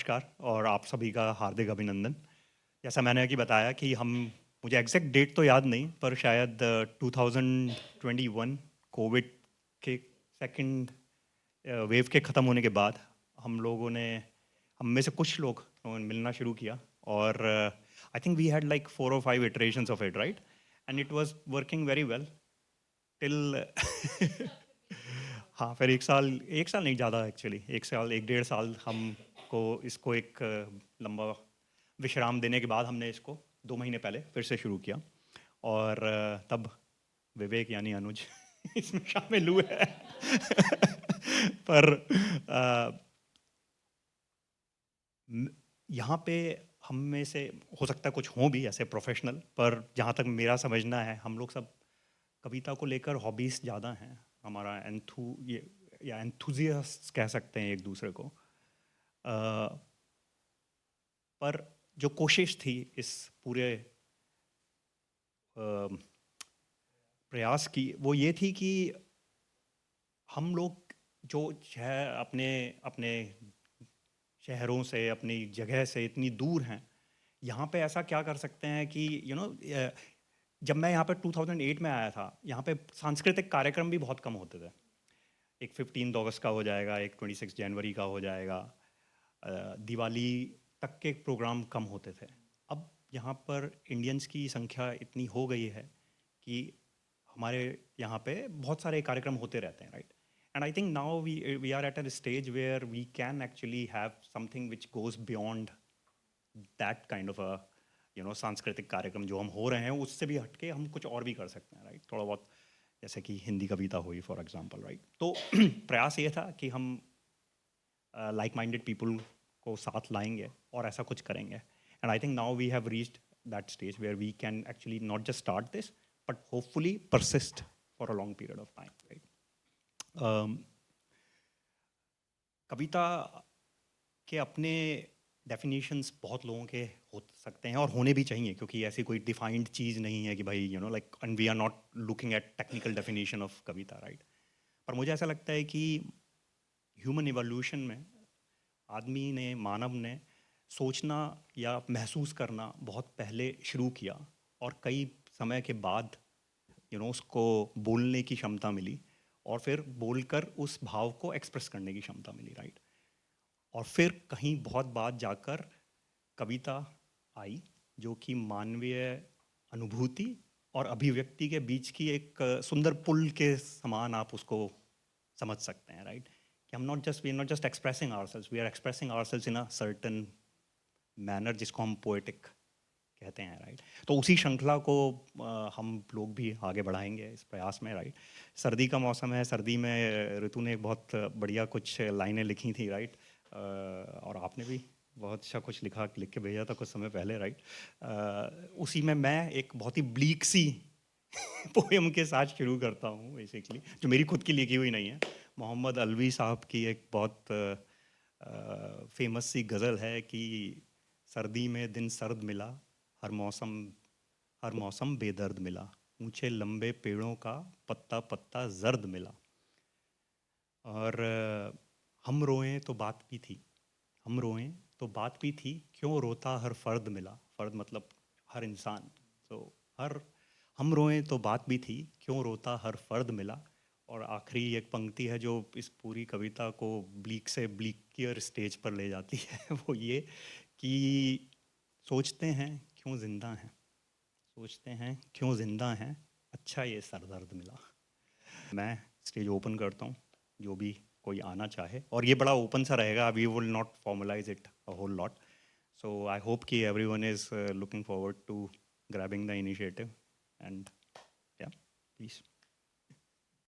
नमस्कार और आप सभी का हार्दिक अभिनंदन। जैसा मैंने अभी बताया कि हम मुझे एग्जैक्ट डेट तो याद नहीं पर शायद 2021 कोविड के सेकंड वेव के ख़त्म होने के बाद हम लोगों ने हम में से कुछ लोग मिलना शुरू किया और I think we had like 4 or 5 iterations of it, right? And it was working very well till हाँ, फिर एक साल नहीं ज़्यादा एक्चुअली, एक साल, एक डेढ़ साल हमको इसको एक लंबा विश्राम देने के बाद हमने इसको 2 महीने पहले फिर से शुरू किया और तब विवेक यानी अनुज इसमें शामिल हुए हैं। पर यहाँ पे हम में से हो सकता है कुछ हों भी ऐसे प्रोफेशनल, पर जहाँ तक मेरा समझना है हम लोग सब कविता को लेकर हॉबीज ज़्यादा हैं। हमारा एंथू ये या एंथुजियास्ट कह सकते हैं एक दूसरे को। पर जो कोशिश थी इस पूरे प्रयास की वो ये थी कि हम लोग जो है अपने अपने शहरों से, अपनी जगह से इतनी दूर हैं, यहाँ पे ऐसा क्या कर सकते हैं कि जब मैं यहाँ पे 2008 में आया था, यहाँ पे सांस्कृतिक कार्यक्रम भी बहुत कम होते थे। एक 15 अगस्त का हो जाएगा, एक 26 जनवरी का हो जाएगा, दिवाली तक के प्रोग्राम कम होते थे। अब यहाँ पर इंडियंस की संख्या इतनी हो गई है कि हमारे यहाँ पे बहुत सारे कार्यक्रम होते रहते हैं, right? And I think now we are at a stage where we can actually have something which goes beyond that kind of a सांस्कृतिक कार्यक्रम जो हम हो रहे हैं उससे भी हटके हम कुछ और भी कर सकते हैं, राइट? थोड़ा बहुत जैसे कि हिंदी कविता हुई फॉर एग्जांपल, राइट? तो प्रयास ये था कि हम लाइक माइंडेड पीपल को साथ लाएंगे और ऐसा कुछ करेंगे। And I think now we have reached that stage where we can actually not just start this but hopefully persist for a long period of time, right? कविता के अपने डेफिनेशंस बहुत लोगों के हो सकते हैं और होने भी चाहिए, क्योंकि ऐसी कोई डिफाइंड चीज़ नहीं है कि भाई like and we are not looking at technical definition of कविता, राइट? पर मुझे ऐसा लगता है कि ह्यूमन इवोल्यूशन में आदमी ने, मानव ने सोचना या महसूस करना बहुत पहले शुरू किया और कई समय के बाद उसको बोलने की क्षमता मिली और फिर बोलकर उस भाव को एक्सप्रेस करने की क्षमता मिली, राइट? और फिर कहीं बहुत बाद जाकर कविता आई जो कि मानवीय अनुभूति और अभिव्यक्ति के बीच की एक सुंदर पुल के समान आप उसको समझ सकते हैं, राइट? कि we are not just expressing ourselves, we are expressing ourselves in a certain manner जिसको हम पोएटिक कहते हैं, राइट? तो उसी श्रृंखला को हम लोग भी आगे बढ़ाएंगे इस प्रयास में, राइट? सर्दी का मौसम है, सर्दी में ऋतु ने बहुत बढ़िया कुछ लाइनें लिखी थी, राइट? और आपने भी बहुत अच्छा कुछ लिख के भेजा था कुछ समय पहले, राइट? उसी में मैं एक बहुत ही ब्लीक सी पोएम के साथ शुरू करता हूँ बेसिकली, जो मेरी खुद की लिखी हुई नहीं है। मोहम्मद अलवी साहब की एक बहुत फेमस सी गज़ल है कि सर्दी में दिन सर्द मिला, हर मौसम हर मौसम बेदर्द मिला, ऊंचे लंबे पेड़ों का पत्ता पत्ता जर्द मिला। और हम रोएं तो बात भी थी, हम रोएं तो बात भी थी, क्यों रोता हर फर्द मिला, फर्द मतलब हर इंसान। तो हर हम रोएं तो बात भी थी, क्यों रोता हर फर्द मिला। और आखिरी एक पंक्ति है जो इस पूरी कविता को ब्लीक से ब्लीकियर स्टेज पर ले जाती है वो ये कि सोचते हैं क्यों जिंदा हैं, सोचते हैं क्यों जिंदा हैं, अच्छा ये सरदर्द मिला। मैं स्टेज ओपन करता हूँ, जो भी कोई आना चाहे, और ये बड़ा ओपन सा रहेगा, we will not formalise it a whole lot. So I hope कि everyone is looking forward to grabbing the initiative and yeah please.